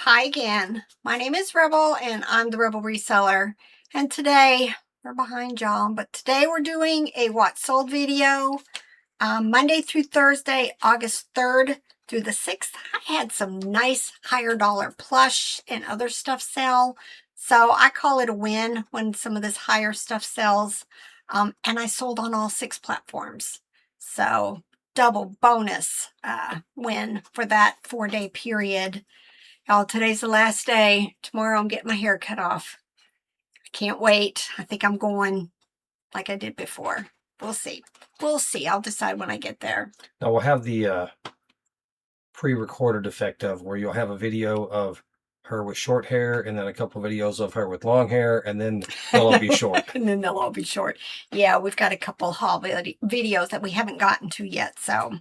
Hi again. My name is Rebel and I'm the Rebel Reseller. And today, we're behind y'all, but today we're doing a what sold video. Monday through Thursday, August 3rd through the 6th. I had some nice higher dollar plush and other stuff sell. So I call it a win when some of this higher stuff sells. And I sold on all 6 platforms. So double bonus win for that 4-day period. Y'all, today's the last day. Tomorrow I'm getting my hair cut off. I can't wait. I think I'm going like I did before. We'll see. We'll see. I'll decide when I get there. Now we'll have the pre-recorded effect of where you'll have a video of her with short hair and then a couple of videos of her with long hair, and then they'll all be short. And then they'll all be short. Yeah, we've got a couple haul videos that we haven't gotten to yet, so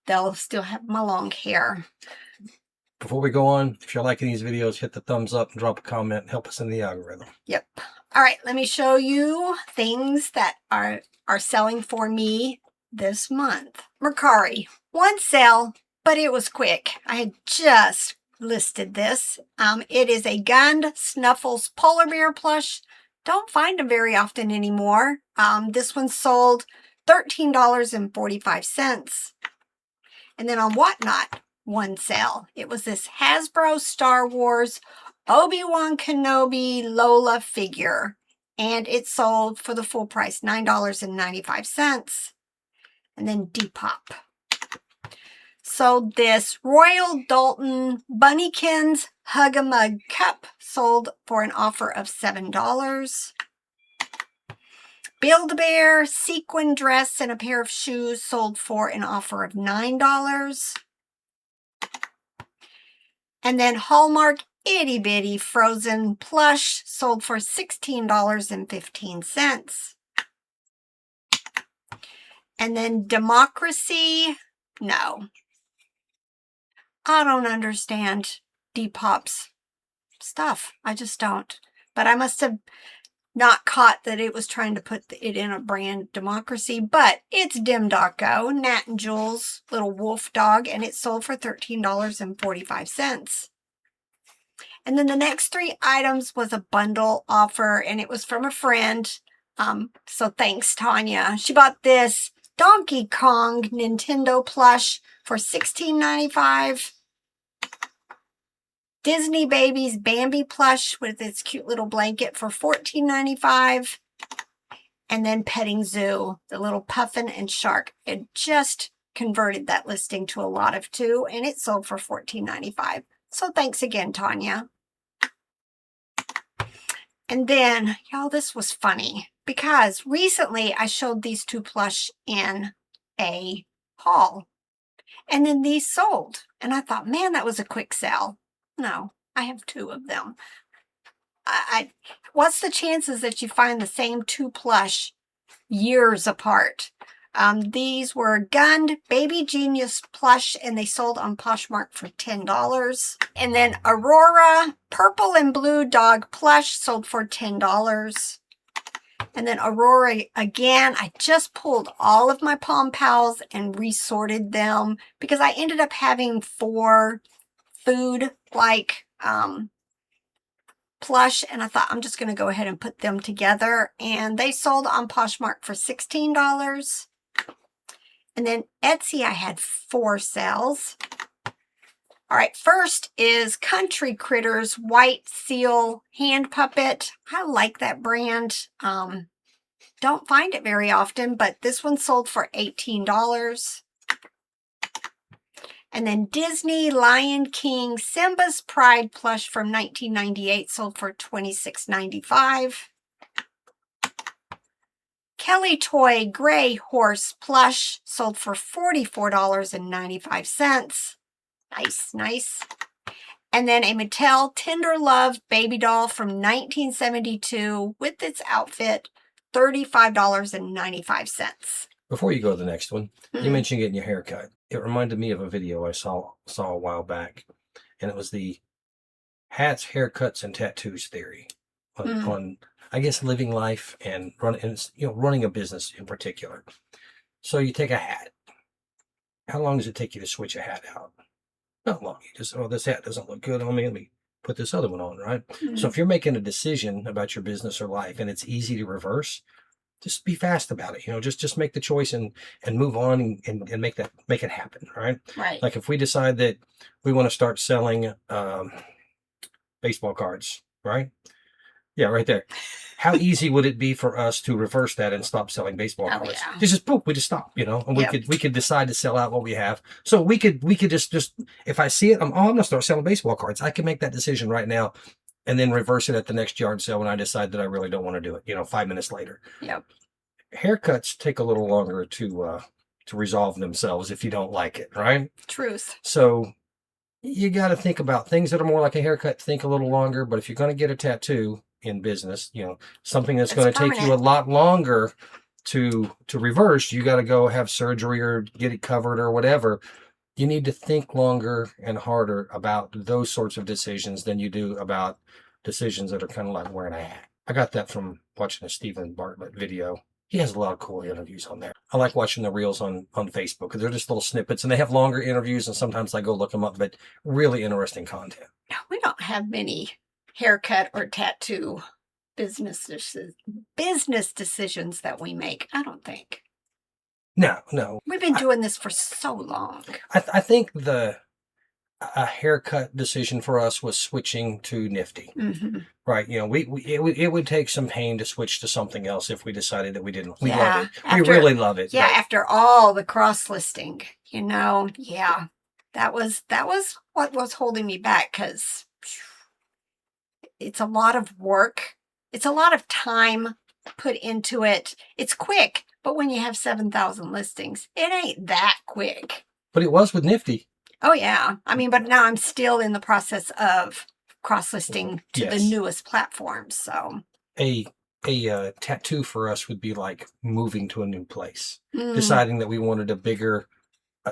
they'll still have my long hair. Before we go on, if you're liking these videos, hit the thumbs up and drop a comment and help us in the algorithm. Yep. All right, let me show you things that are selling for me this month. Mercari, one sale, but it was quick. I had just listed this. It is a Gund Snuffles polar bear plush. Don't find them very often anymore. This one sold $13.45. And then on Whatnot, one sale. It was this Hasbro Star Wars Obi-Wan Kenobi Lola figure, and it sold for the full price, $9.95. And then Depop sold this Royal Dalton Bunnykins Hug-a-Mug cup, sold for an offer of $7. Build-A-Bear sequin dress and a pair of shoes sold for an offer of $9. And then Hallmark Itty Bitty Frozen Plush sold for $16.15. And then Democracy, no. I don't understand Depop's stuff. I just don't. But I must have not caught that it was trying to put it in a brand Democracy. But it's Dim.co, Nat and Jules' little wolf dog, and it sold for $13.45. And then the next 3 items was a bundle offer, and it was from a friend. So thanks, Tanya. She bought this Donkey Kong Nintendo plush for $16.95. Disney Babies Bambi plush with its cute little blanket for $14.95. And then Petting Zoo, the little puffin and shark. It just converted that listing to a lot of 2, and it sold for $14.95. So thanks again, Tanya. And then, y'all, this was funny because recently I showed these 2 plush in a haul. And then these sold. And I thought, man, that was a quick sell. No, I have 2 of them. What's the chances that you find the same 2 plush years apart? These were Gund Baby Genius plush, and they sold on Poshmark for $10. And then Aurora Purple and Blue Dog plush sold for $10. And then Aurora again, I just pulled all of my Palm Pals and resorted them because I ended up having 4 food-like plush, and I thought I'm just going to go ahead and put them together. And they sold on Poshmark for $16. And then Etsy, I had 4 sales. All right, first is Country Critters White Seal Hand Puppet. I like that brand. Don't find it very often, but this one sold for $18. And then Disney Lion King Simba's Pride plush from 1998 sold for $26.95. Kelly Toy Gray Horse plush sold for $44.95. Nice, nice. And then a Mattel Tender Love baby doll from 1972 with its outfit, $35.95. Before you go to the next one, you mentioned getting your hair cut. It reminded me of a video I saw a while back, and it was the hats, haircuts, and tattoos theory on I guess living life and running a business in particular. So you take a hat. How long does it take you to switch a hat out? not long. You just, oh, this hat doesn't look good on me. Let me put this other one on, right? Mm-hmm. So if you're making a decision about your business or life and it's easy to reverse, just be fast about it. Just make the choice and move on and make it happen, right? Right. Like if we decide that we want to start selling baseball cards, right? Yeah, right there. How easy would it be for us to reverse that and stop selling baseball cards? Yeah. Just boom, we just stop, and we could decide to sell out what we have. So we could just if I see it, I'm gonna start selling baseball cards. I can make that decision right now and then reverse it at the next yard sale when I decide that I really don't want to do it, 5 minutes later. Yep. Haircuts take a little longer to resolve themselves if you don't like it, right? Truth. So you got to think about things that are more like a haircut, think a little longer. But if you're going to get a tattoo in business, something that's going to take you a lot longer to reverse, you got to go have surgery or get it covered or whatever. You need to think longer and harder about those sorts of decisions than you do about decisions that are kind of like wearing a hat. I got that from watching a Stephen Bartlett video. He has a lot of cool interviews on there. I like watching the reels on Facebook because they're just little snippets and they have longer interviews, and sometimes I go look them up, but really interesting content. We don't have many haircut or tattoo business decisions that we make, I don't think. No. We've been doing this for so long. I think a haircut decision for us was switching to Nifty. Mm-hmm. Right. It would take some pain to switch to something else if we decided that we didn't. We Yeah, love it. We really love it. Yeah, but after all the cross-listing, yeah, that was what was holding me back, because it's a lot of work. It's a lot of time put into it. It's quick, but when you have 7,000 listings, it ain't that quick. But it was with Nifty. Oh, yeah. I mean, but now I'm still in the process of cross-listing to the newest platforms, so. A tattoo for us would be like moving to a new place, deciding that we wanted a bigger,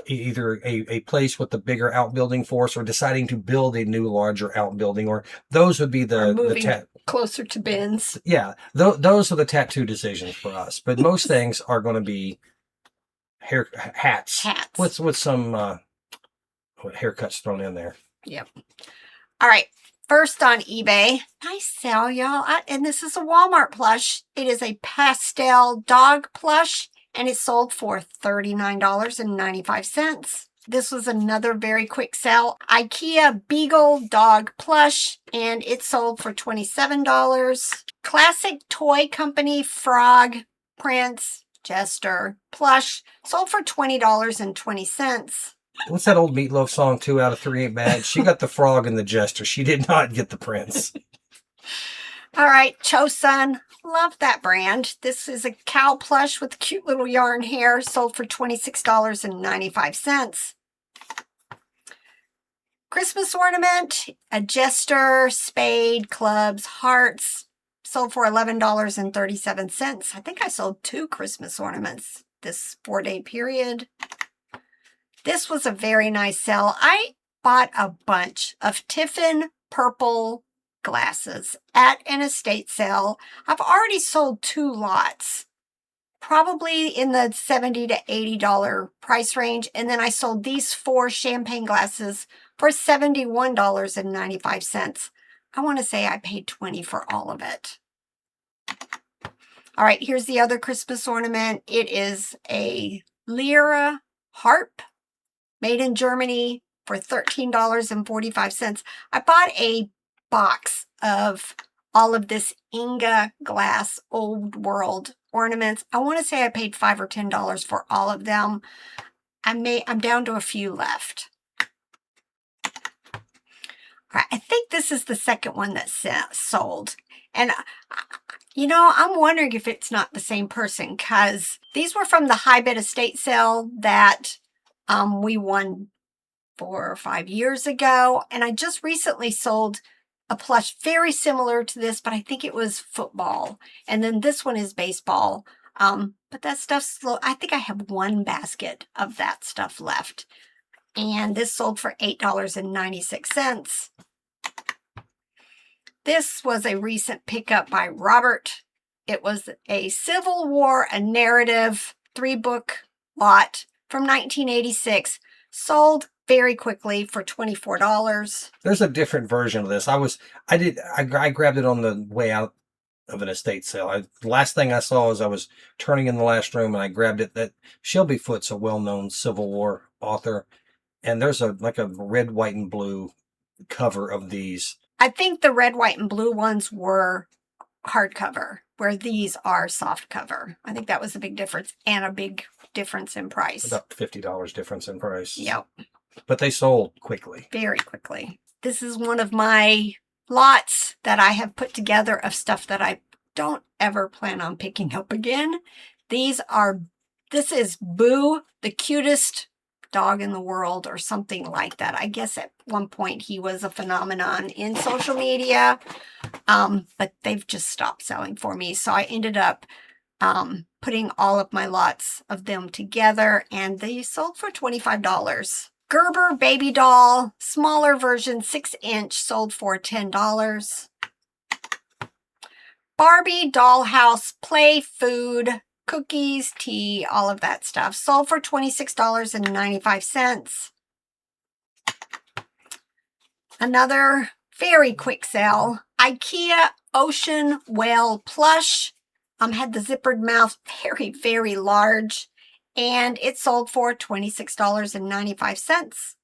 either a place with a bigger outbuilding force, or deciding to build a new, larger outbuilding, or those would be the closer to bins. Yeah, those are the tattoo decisions for us. But most things are going to be hats with some haircuts thrown in there. Yep. All right. First on eBay, nice sale, y'all. And this is a Walmart plush. It is a pastel dog plush, and it sold for $39.95. This was another very quick sale. IKEA Beagle dog plush, and it sold for $27. Classic Toy Company Frog Prince Jester plush sold for $20.20. What's that old Meatloaf song, 2 out of 3 ain't bad? She got the frog and the jester. She did not get the prince. All right, Chosun. Love that brand. This is a cow plush with cute little yarn hair. Sold for $26.95. Christmas ornament. A jester, spade, clubs, hearts. Sold for $11.37. I think I sold 2 Christmas ornaments this 4-day period. This was a very nice sale. I bought a bunch of Tiffin purple glasses at an estate sale. I've already sold 2 lots, probably in the $70 to $80 price range. And then I sold these 4 champagne glasses for $71.95. I want to say I paid $20 for all of it. All right, here's the other Christmas ornament. It is a Lyra harp, made in Germany, for $13.45. I bought a box of all of this Inga glass old world ornaments. I want to say I paid $5 or $10 for all of them. I'm down to a few left. All right, I think this is the second one that sold. And I'm wondering if it's not the same person, because these were from the high bid estate sale that we won 4 or 5 years ago. And I just recently sold a plush very similar to this, but I think it was football. And then this one is baseball. But that stuff's I think I have 1 basket of that stuff left. And this sold for $8.96. This was a recent pickup by Robert. It was a Civil War, a narrative 3-book lot from 1986. Sold very quickly for $24. There's a different version of this. I grabbed it on the way out of an estate sale. Last thing I saw as I was turning in the last room, and I grabbed it. That Shelby Foote's a well-known Civil War author, and there's a red, white, and blue cover of these. I think the red, white, and blue ones were hardcover, where these are soft cover. I think that was a big difference, and a big difference in price. About $50 difference in price. Yep. But they sold quickly. Very quickly. This is one of my lots that I have put together of stuff that I don't ever plan on picking up again. This is Boo, the cutest dog in the world, or something like that. I guess at one point he was a phenomenon in social media, but they've just stopped selling for me. So I ended up putting all of my lots of them together, and they sold for $25. Gerber baby doll, smaller version, 6-inch, sold for $10. Barbie dollhouse, play food, cookies, tea, all of that stuff, sold for $26.95. Another very quick sale, IKEA Ocean Whale plush. Had the zippered mouth, very, very large, and it sold for $26.95.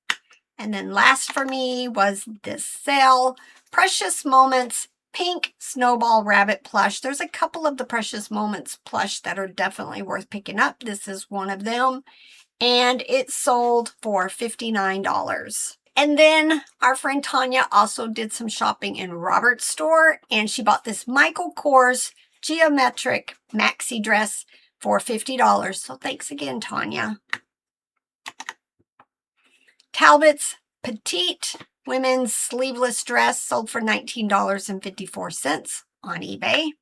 And then last for me was this sale, Precious Moments pink snowball rabbit plush. There's a couple of the Precious Moments plush that are definitely worth picking up. This is one of them, and it sold for $59. And then our friend Tanya also did some shopping in Robert's store, and she bought this Michael Kors geometric maxi dress for $50. So thanks again, Tanya. Talbot's petite women's sleeveless dress sold for $19.54 on eBay.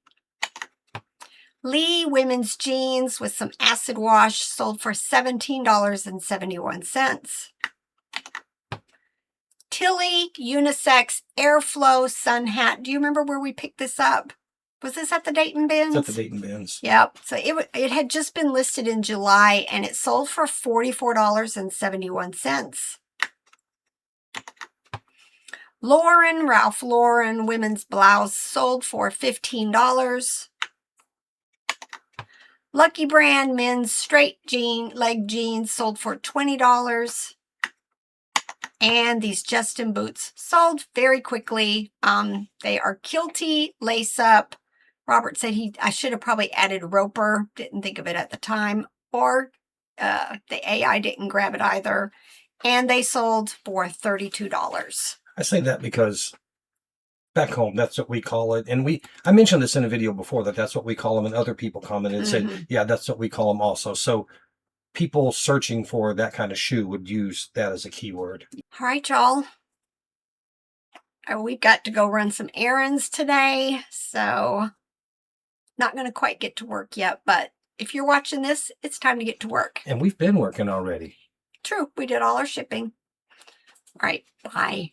Lee women's jeans with some acid wash sold for $17.71. Tilly unisex airflow sun hat. Do you remember where we picked this up? Was this at the Dayton Bins? It's at the Dayton Bins. Yep. So it had just been listed in July, and it sold for $44.71. Ralph Lauren women's blouse sold for $15. Lucky Brand men's straight leg jeans sold for $20. And these Justin boots sold very quickly. They are kilty, lace up. Robert said I should have probably added roper. Didn't think of it at the time. Or the AI didn't grab it either. And they sold for $32. I say that because back home, that's what we call it. And I mentioned this in a video before, that's what we call them. And other people commented and said, yeah, that's what we call them also. So people searching for that kind of shoe would use that as a keyword. All right, y'all. We've got to go run some errands today. So not going to quite get to work yet. But if you're watching this, it's time to get to work. And we've been working already. True. We did all our shipping. All right. Bye.